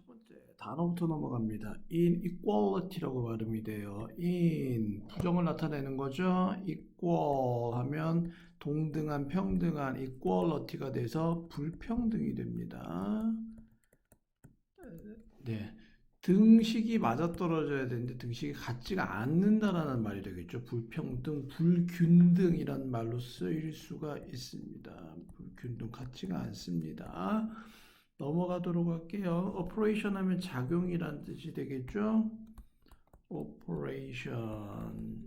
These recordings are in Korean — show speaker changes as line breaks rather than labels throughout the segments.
첫 번째 단어부터 넘어갑니다. inequality라고 발음이 돼요. in 부정을 나타내는 거죠. equal 하면 동등한, 평등한 equality가 돼서 불평등이 됩니다. 네. 등식이 맞아떨어져야 되는데 등식이 같지가 않는다라는 말이 되겠죠. 불평등, 불균등이란 말로 쓰일 수가 있습니다. 불균등 같지가 않습니다. 넘어가도록 할게요. operation 하면 작용이란 뜻이 되겠죠. operation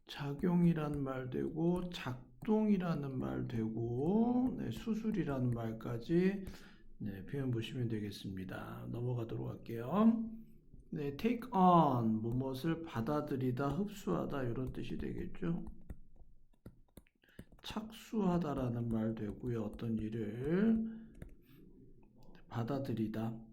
작용이란 말 되고 작동이라는 말 되고 네, 수술이라는 말까지 네, 표현 보시면 되겠습니다. 넘어가도록 할게요. 네, take on 무엇을 받아들이다, 흡수하다 이런 뜻이 되겠죠. 착수하다라는 말 되고요. 어떤 일을 받아들이다.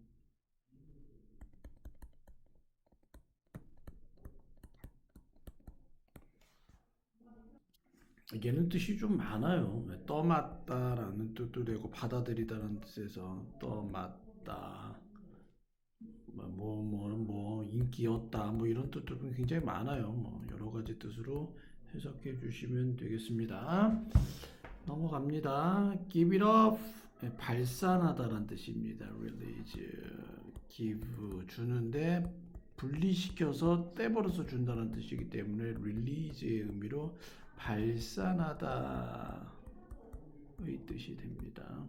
얘는 뜻이 좀 많아요. 떠맡다라는 뜻도 되고 받아들이다라는 뜻에서 떠맡다, 인기였다, 뭐 이런 뜻도 굉장히 많아요. 뭐 여러 가지 뜻으로 해석해 주시면 되겠습니다. 넘어갑니다. Give it up, 발산하다라는 뜻입니다. Release, give 주는데 분리시켜서 떼버려서 준다는 뜻이기 때문에 release의 의미로 발산하다의 뜻이 됩니다.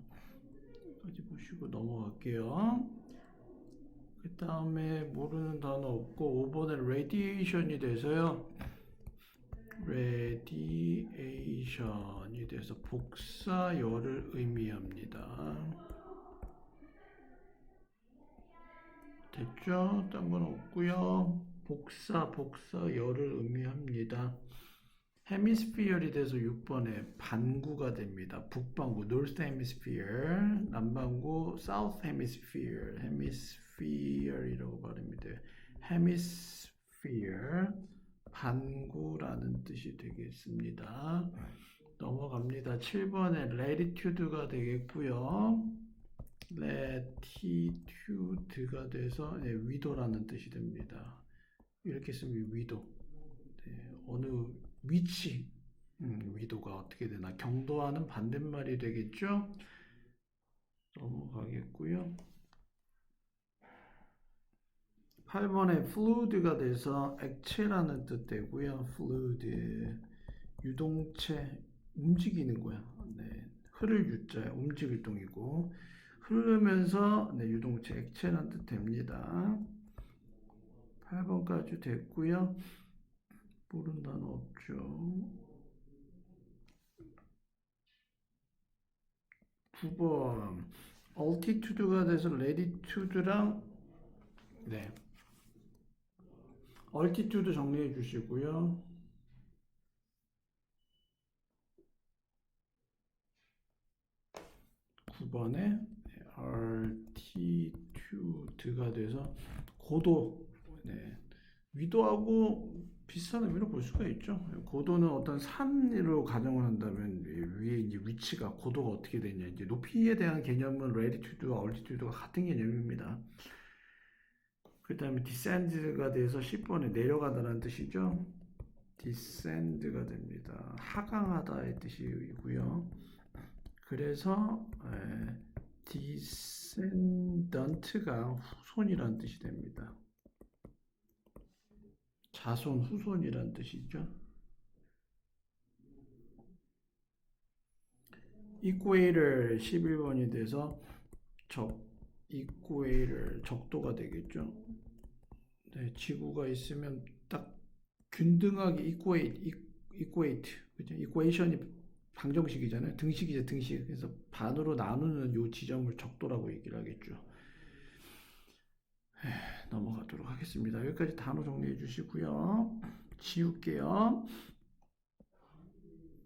여기까지 보시고 넘어갈게요. 그 다음에 모르는 단어 없고 5번에 radiation이 돼서요. radiation이 돼서 복사열을 의미합니다. 됐죠? 딴 건 없고요. 복사열을 의미합니다. 헤미스피어이 돼서 6번에 반구가 됩니다. 북반구, North Hemisphere, 남반구, South Hemisphere, Hemisphere이라고 발음이 돼요. Hemisphere, 반구라는 뜻이 되겠습니다. 넘어갑니다. 7번에 latitude가 되겠고요. latitude가 돼서 네, 위도라는 뜻이 됩니다. 이렇게 쓰면 위도. 네, 어느 위치, 위도가 어떻게 되나 경도와는 반대말이 되겠죠. 넘어가겠고요. 8번에 fluid가 돼서 액체라는 뜻 되고요. fluid 유동체 움직이는 거야. 네, 흐를 유자야 움직일 동이고 흐르면서 네, 유동체 액체라는 뜻 됩니다. 8번까지 됐고요. 모르는 단어 없죠. 9번 altitude가 돼서 latitude랑 네, altitude 정리해 주시고요. 9번에 altitude가 돼서 고도, 네, 위도하고 비슷한 의미로 볼 수가 있죠. 고도는 어떤 산으로 가정을 한다면 위에 이제 위치가 고도가 어떻게 되냐 이제 높이에 대한 개념은 latitude와 altitude가 같은 개념입니다. 그 다음에 descend가 돼서 10번에 내려가다라는 뜻이죠. descend가 됩니다. 하강하다의 뜻이고요. 그래서 descendant가 후손이라는 뜻이 됩니다. 자손, 후손이란 뜻이죠. equator 11번이 돼서 equator 적도가 되겠죠. 네, 지구가 있으면 딱 균등하게 equate, 그죠? equation이 방정식이잖아요. 등식이죠, 등식. 그래서 반으로 나누는 요 지점을 적도라고 얘기를 하겠죠. 넘어가도록 하겠습니다. 여기까지 단어 정리해 주시고요. 지울게요.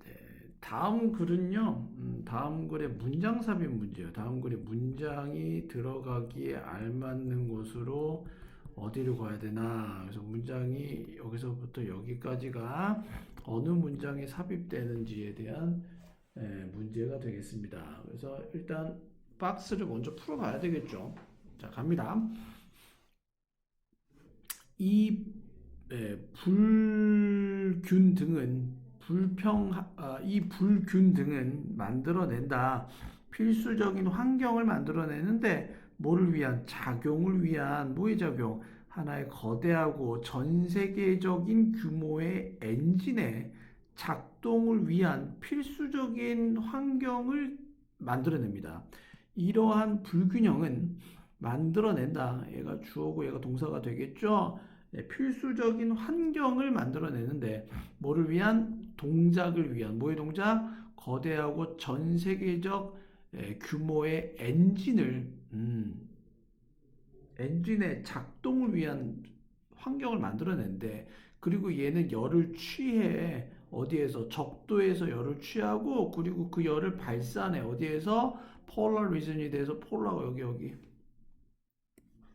네, 다음 글은요. 다음 글의 문장 삽입 문제예요. 다음 글에 문장이 들어가기에 알맞는 곳으로 어디로 가야 되나. 그래서 문장이 여기서부터 여기까지가 어느 문장이 삽입되는지에 대한 문제가 되겠습니다. 그래서 일단 박스를 먼저 풀어봐야 되겠죠. 자, 갑니다. 이 불균 등은 이 불균 등은 만들어낸다. 필수적인 환경을 만들어내는데 뭐를 위한 작용을 위한 뭐의 작용? 하나의 거대하고 전 세계적인 규모의 엔진의 작동을 위한 필수적인 환경을 만들어냅니다. 이러한 불균형은 만들어낸다. 얘가 주어고 얘가 동사가 되겠죠. 네, 필수적인 환경을 만들어내는데 뭐를 위한? 동작을 위한 뭐의 동작? 거대하고 전 세계적 규모의 엔진의 작동을 위한 환경을 만들어낸대. 그리고 얘는 열을 취해 어디에서? 적도에서 열을 취하고 그리고 그 열을 발산해 어디에서? 폴라 리전이 돼서 폴라가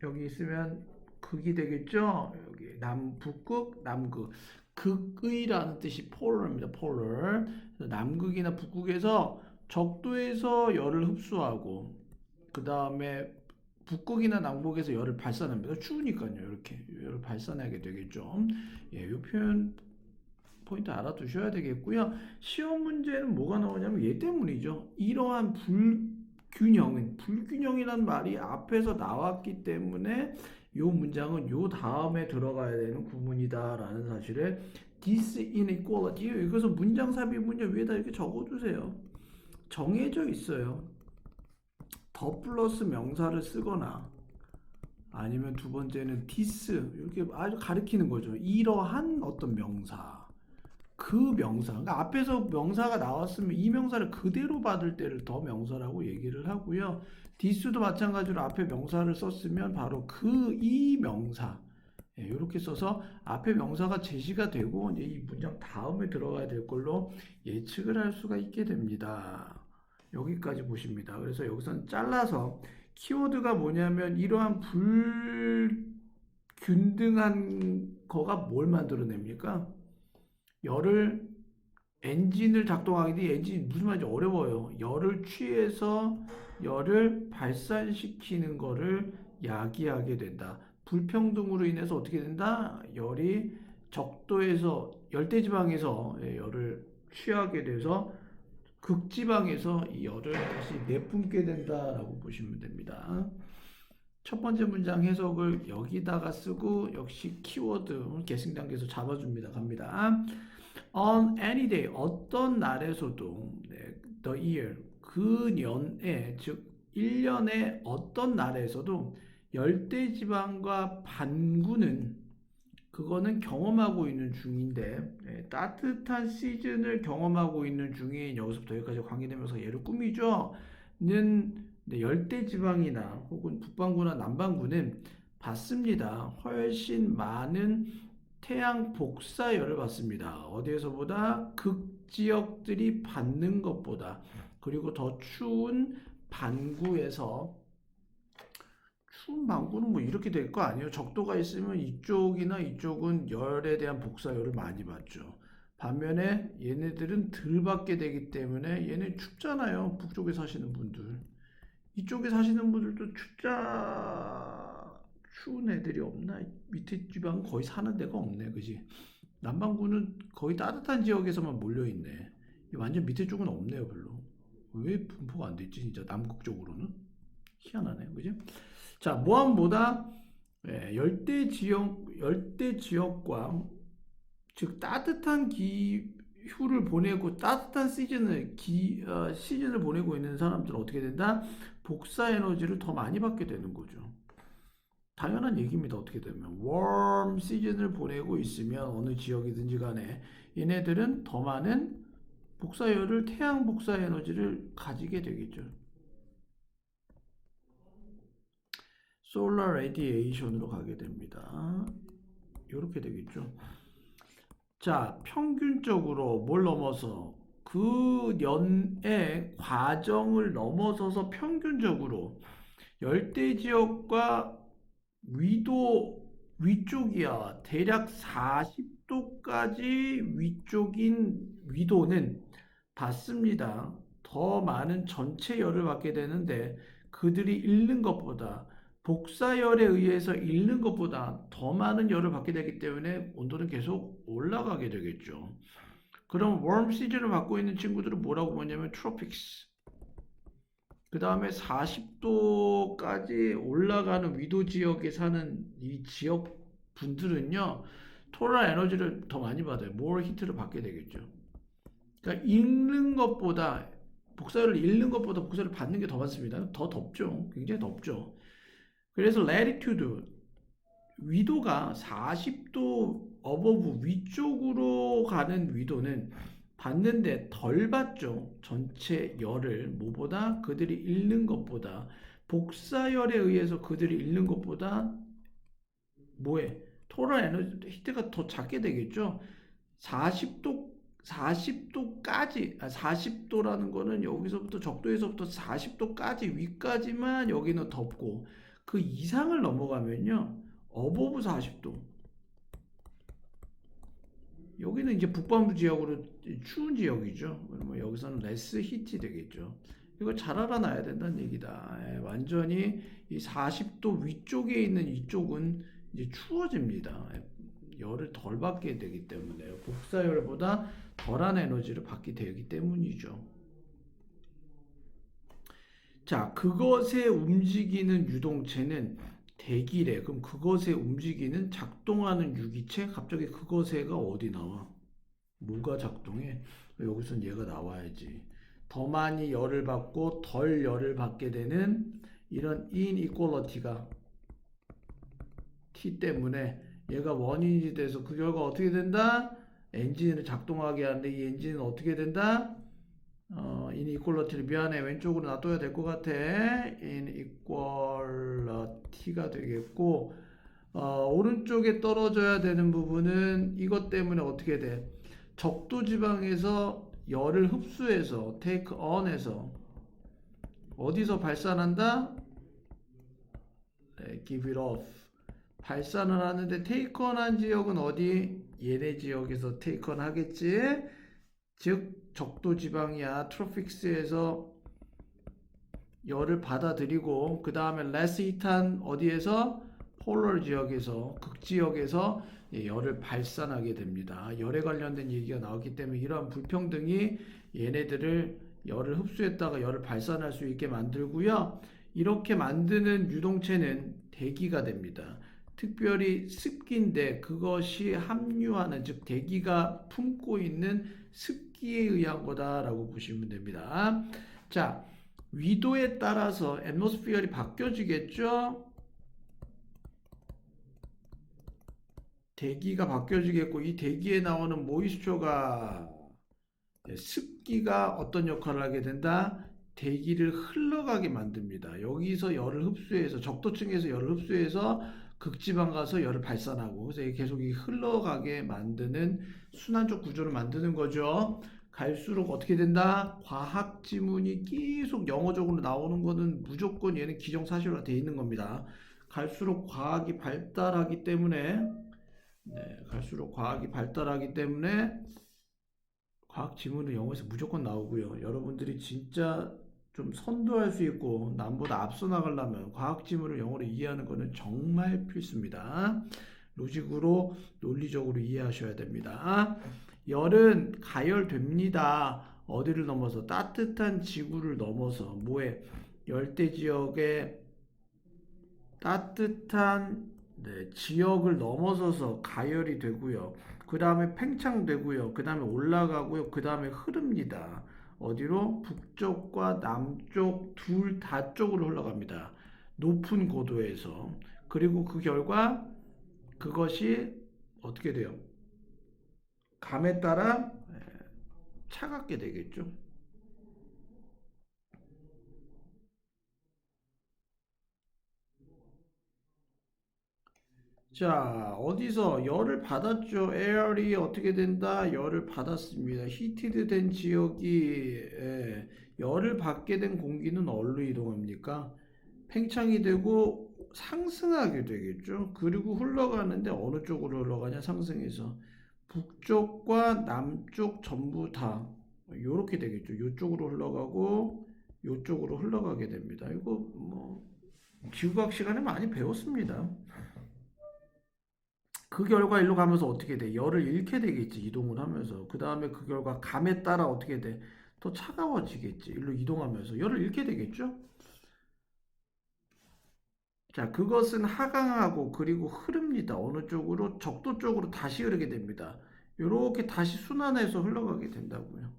여기 있으면 극이 되겠죠? 여기 북극, 남극. 극의라는 뜻이 폴러입니다. 폴러. 남극이나 북극에서 적도에서 열을 흡수하고 그 다음에 북극이나 남극에서 열을 발산합니다. 추우니까요. 이렇게 열을 발산하게 되겠죠. 이 표현 포인트 알아두셔야 되겠고요. 시험 문제는 뭐가 나오냐면 얘 때문이죠. 이러한 불균형이란 말이 앞에서 나왔기 때문에 이 문장은 요 다음에 들어가야 되는 구문이다라는 사실을 this inequality 여기서 문장 삽입 문제 위에다 이렇게 적어두세요. 정해져 있어요. 더 플러스 명사를 쓰거나 아니면 두 번째는 this 이렇게 아주 가리키는 거죠. 이러한 어떤 명사. 그 명사, 그러니까 앞에서 명사가 나왔으면 이 명사를 그대로 받을 때를 더 명사라고 얘기를 하고요. this도 마찬가지로 앞에 명사를 썼으면 바로 이 명사 이렇게 써서 앞에 명사가 제시가 되고 이제 이 문장 다음에 들어가야 될 걸로 예측을 할 수가 있게 됩니다. 여기까지 보십니다. 그래서 여기서는 잘라서 키워드가 뭐냐면 이러한 불균등한 거가 뭘 만들어냅니까? 엔진을 작동하게 돼. 엔진이 무슨 말인지 어려워요. 열을 취해서 열을 발산시키는 거를 야기하게 된다. 불평등으로 인해서 어떻게 된다? 열이 적도에서 열대지방에서 열을 취하게 돼서 극지방에서 이 열을 다시 내뿜게 된다라고 보시면 됩니다. 첫 번째 문장 해석을 여기다가 쓰고 역시 키워드 계승 단계에서 잡아줍니다. 갑니다. On any day, 어떤 날에서도 the year, 그 년에 즉 1년의 어떤 날에서도 열대지방과 반구는 그거는 경험하고 있는 중인데 따뜻한 시즌을 경험하고 있는 중인 여기서부터 여기까지 관계되면서 얘를 꾸미죠. 는 열대지방이나 혹은 북반구나 남반구는 받습니다. 훨씬 많은 태양 복사열을 받습니다. 어디에서보다 극지역들이 받는 것보다. 그리고 더 추운 반구에서 추운 반구는 뭐 이렇게 될 거 아니에요. 적도가 있으면 이쪽이나 이쪽은 열에 대한 복사열을 많이 받죠. 반면에 얘네들은 덜 받게 되기 때문에 얘네 춥잖아요. 북쪽에 사시는 분들. 이쪽에 사시는 분들도 추운 애들이 없나? 밑에 지방 거의 사는 데가 없네, 그지? 남반구는 거의 따뜻한 지역에서만 몰려있네. 완전 밑에 쪽은 없네요, 별로. 왜 분포가 안 됐지, 진짜 남극 쪽으로는? 희한하네, 그지? 자, 모함보다 열대 지역과 즉 따뜻한 기후를 보내고 따뜻한 시즌을 보내고 있는 사람들은 어떻게 된다? 복사 에너지를 더 많이 받게 되는 거죠. 당연한 얘기입니다. 어떻게 되면 warm 시즌을 보내고 있으면 어느 지역이든지 간에 얘네들은 더 많은 복사열을 태양 복사 에너지를 가지게 되겠죠. solar radiation으로 가게 됩니다. 이렇게 되겠죠. 자, 평균적으로 뭘 넘어서 그 년의 과정을 넘어서서 평균적으로 열대 지역과 위쪽이야. 대략 40도까지 위쪽인 위도는 받습니다. 더 많은 전체 열을 받게 되는데 그들이 잃는 것보다 복사열에 의해서 잃는 것보다 더 많은 열을 받게 되기 때문에 온도는 계속 올라가게 되겠죠. 그럼 웜 시즌을 받고 있는 친구들은 뭐라고 보냐면 트로픽스. 그 다음에 40도까지 올라가는 위도 지역에 사는 이 지역 분들은요, 토럴 에너지를 더 많이 받아요. more 히트를 받게 되겠죠. 그러니까 읽는 것보다 복사열을 읽는 것보다 복사를 받는 게 더 많습니다. 더 덥죠. 굉장히 덥죠. 그래서 latitude 위도가 40도 어버브 위쪽으로 가는 위도는 받는데 덜 받죠. 전체 열을 뭐보다 그들이 잃는 것보다 복사열에 의해서 그들이 잃는 것보다 뭐에 토럴 에너지 히트가 더 작게 되겠죠. 40도까지 40도라는 거는 여기서부터 적도에서부터 40도까지 위까지만 여기는 덥고 그 이상을 넘어가면요 어버브 40도 여기는 이제 북반부 지역으로 추운 지역이죠. 뭐 여기서는 레스 히트 되겠죠. 이거 잘 알아놔야 된다는 얘기다. 완전히 이 40도 위쪽에 있는 이쪽은 이제 추워집니다. 열을 덜 받게 되기 때문에 복사열보다 덜한 에너지를 받게 되기 때문이죠. 자, 그것에 움직이는 유동체는 대기래. 그럼 그것에 움직이는 작동하는 유기체? 갑자기 그것에가 어디 나와? 뭐가 작동해? 여기선 얘가 나와야지. 더 많이 열을 받고 덜 열을 받게 되는 이런 inequality가 T 때문에 얘가 원인이 돼서 그 결과 어떻게 된다? 엔진을 작동하게 하는데 이 엔진은 어떻게 된다? inequality를 미안해 왼쪽으로 놔둬야 될 것 같아. inequality가 되겠고 오른쪽에 떨어져야 되는 부분은 이것 때문에 어떻게 돼? 적도 지방에서 열을 흡수해서 take on해서 어디서 발산한다? 네, give it off 발산을 하는데 take on 한 지역은 어디? 얘네 지역에서 take on 하겠지? 즉 적도 지방이야 트로픽스에서 열을 받아들이고 그 다음에 less heat한 어디에서? 폴러 지역에서 극지역에서 열을 발산하게 됩니다. 열에 관련된 얘기가 나왔기 때문에 이러한 불평등이 얘네들을 열을 흡수했다가 열을 발산할 수 있게 만들고요. 이렇게 만드는 유동체는 대기가 됩니다. 특별히 습기인데 그것이 함유하는 즉 대기가 품고 있는 습기에 의한 거다라고 보시면 됩니다. 자, 위도에 따라서 앰모스피어이 바뀌어지겠죠? 대기가 바뀌어지겠고 이 대기에 나오는 모이스처가 습기가 어떤 역할을 하게 된다? 대기를 흘러가게 만듭니다. 여기서 열을 흡수해서 적도층에서 열을 흡수해서 극지방 가서 열을 발산하고 그래서 계속 흘러가게 만드는 순환적 구조를 만드는 거죠. 갈수록 어떻게 된다? 과학 지문이 계속 영어적으로 나오는 거는 무조건 얘는 기정사실화 되어 있는 겁니다. 갈수록 과학이 발달하기 때문에 갈수록 과학이 발달하기 때문에 과학 지문은 영어에서 무조건 나오고요. 여러분들이 진짜 좀 선도할 수 있고 남보다 앞서 나가려면 과학 지문을 영어로 이해하는 것은 정말 필수입니다. 로직으로 논리적으로 이해하셔야 됩니다. 열은 가열됩니다. 어디를 넘어서 따뜻한 지구를 넘어서 뭐에 열대 지역의 따뜻한 지역을 넘어서서 가열이 되고요. 그 다음에 팽창되고요. 그 다음에 올라가고요. 그 다음에 흐릅니다. 어디로? 북쪽과 남쪽 둘 다 쪽으로 흘러갑니다. 높은 고도에서. 그리고 그 결과 그것이 어떻게 돼요? 감에 따라 차갑게 되겠죠. 자, 어디서 열을 받았죠? 에어리 어떻게 된다? 열을 받았습니다. 히티드 된 지역이 열을 받게 된 공기는 어디로 이동합니까? 팽창이 되고 상승하게 되겠죠. 그리고 흘러가는데 어느 쪽으로 흘러가냐? 상승해서 북쪽과 남쪽 전부 다 이렇게 되겠죠. 이쪽으로 흘러가고 이쪽으로 흘러가게 됩니다. 이거 뭐 기후과학 시간에 많이 배웠습니다. 그 결과 일로 가면서 어떻게 돼? 열을 잃게 되겠지, 이동을 하면서. 그 다음에 그 결과 감에 따라 어떻게 돼? 더 차가워지겠지, 일로 이동하면서. 열을 잃게 되겠죠? 자, 그것은 하강하고 그리고 흐릅니다. 어느 쪽으로? 적도 쪽으로 다시 흐르게 됩니다. 이렇게 다시 순환해서 흘러가게 된다고요.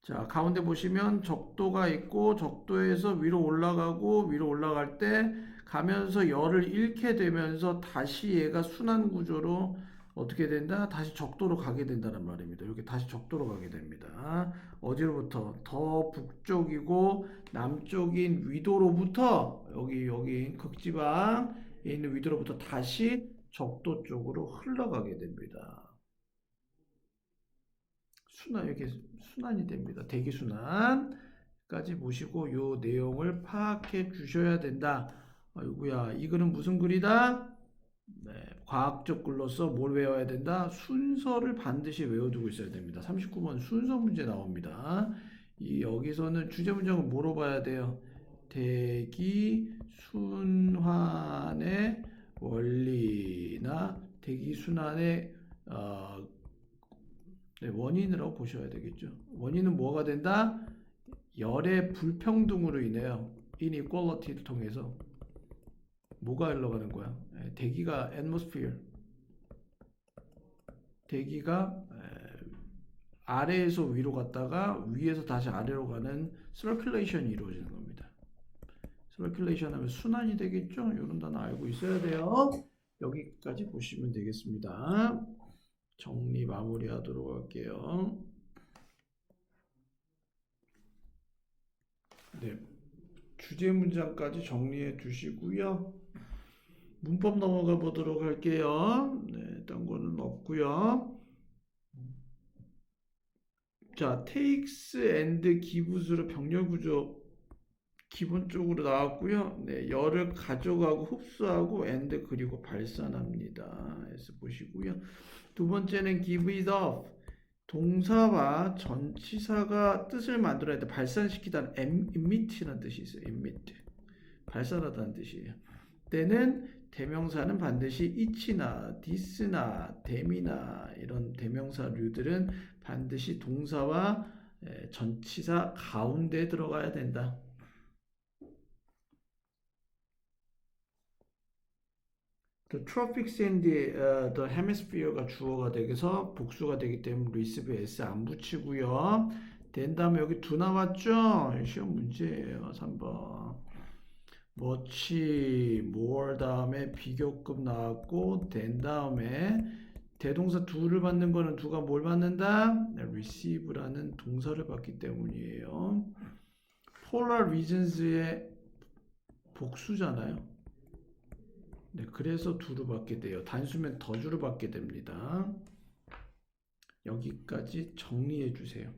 자, 가운데 보시면 적도가 있고 적도에서 위로 올라가고 위로 올라갈 때 가면서 열을 잃게 되면서 다시 얘가 순환 구조로 어떻게 된다? 다시 적도로 가게 된다는 말입니다. 이렇게 다시 적도로 가게 됩니다. 어디로부터? 더 북쪽이고 남쪽인 위도로부터 여기 극지방에 있는 위도로부터 다시 적도 쪽으로 흘러가게 됩니다. 순환 이렇게 순환이 됩니다. 대기순환까지 보시고 요 내용을 파악해 주셔야 된다. 아이고야, 이 글은 무슨 글이다? 네, 과학적 글로서 뭘 외워야 된다? 순서를 반드시 외워두고 있어야 됩니다. 39번 순서 문제 나옵니다. 이 여기서는 주제 문장을 뭐로 봐야 돼요? 대기 순환의 원리나 대기 순환의 네, 원인이라고 보셔야 되겠죠. 원인은 뭐가 된다? 열의 불평등으로 인해요. inequality를 통해서 뭐가 흘러가는 거야? 대기가 atmosphere, 대기가 아래에서 위로 갔다가 위에서 다시 아래로 가는 circulation이 이루어지는 겁니다. circulation 하면 순환이 되겠죠? 이런 단어 알고 있어야 돼요. 여기까지 보시면 되겠습니다. 정리 마무리하도록 할게요. 네, 주제 문장까지 정리해 두시고요. 문법 넘어가 보도록 할게요. 네, 딴 거는 없고요. 자, takes and gives로 병렬 구조 기본적으로 나왔고요. 네, 열을 가져가고 흡수하고 and 그리고 발산합니다. 그래서 보시고요. 두 번째는 give it off. 동사와 전치사가 뜻을 만들어야 돼. 발산시키다는 emit라는 뜻이 있어요. emit. 발산하다는 뜻이에요. 때는 대명사는 반드시 it나 this나 them이나 이런 대명사류들은 반드시 동사와 전치사 가운데 들어가야 된다. The tropics and the hemisphere가 주어가 되서 복수가 되기 때문에 receive s 안 붙이고요. 된 다음에 여기 두 나왔죠? 시험 문제예요. 3번. much, more 다음에 비교급 나왔고 된 다음에 대동사 do를 받는 거는 do가 뭘 받는다? receive라는 동사를 받기 때문이에요. polar regions의 복수잖아요. 네, 그래서 두루 받게 돼요. 단수면 더 주루 받게 됩니다. 여기까지 정리해 주세요.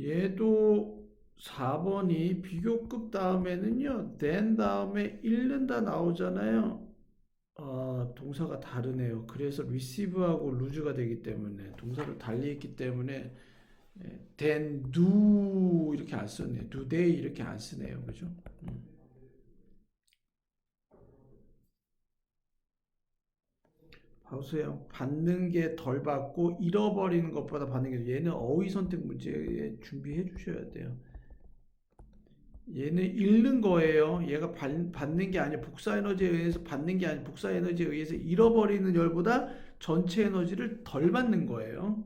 얘도 4번이 비교급 다음에는요, then 다음에 잃는다 나오잖아요. 동사가 다르네요. 그래서 receive하고 lose가 되기 때문에 동사를 달리 했기 때문에 then do 이렇게 안 쓰네요. do they 이렇게 안 쓰네요. 그죠? 보세요. 받는 게 덜 받고 잃어버리는 것보다 받는 게 얘는 어휘 선택 문제 준비해 주셔야 돼요. 얘는 잃는 거예요. 얘가 받는 게 아니라 복사 에너지에 의해서 받는 게 아니라 복사 에너지에 의해서 잃어버리는 열보다 전체 에너지를 덜 받는 거예요.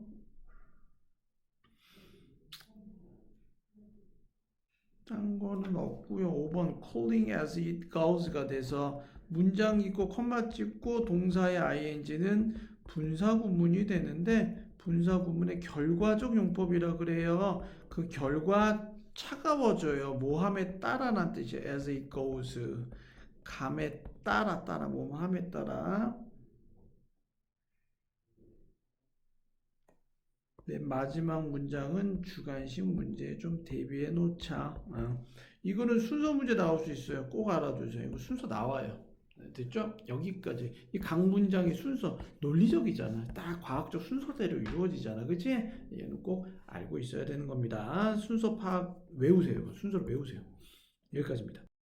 딴 거는 없고요. 5번 calling as it goes가 돼서 문장 있고 콤마 찍고 동사의 ing는 분사 구문이 되는데 분사 구문의 결과적 용법이라 그래요. 그 결과 차가워져요. 모함에 따라란 뜻이에요. as it goes. 감에 따라 모함에 따라. 맨 마지막 문장은 주관식 문제 좀 대비해 놓자. 이거는 순서 문제 나올 수 있어요. 꼭 알아두세요. 이거 순서 나와요. 됐죠? 여기까지. 이 각 문장의 순서 논리적이잖아. 딱 과학적 순서대로 이루어지잖아. 그치? 얘는 꼭 알고 있어야 되는 겁니다. 순서 파악 외우세요. 순서를 외우세요. 여기까지입니다.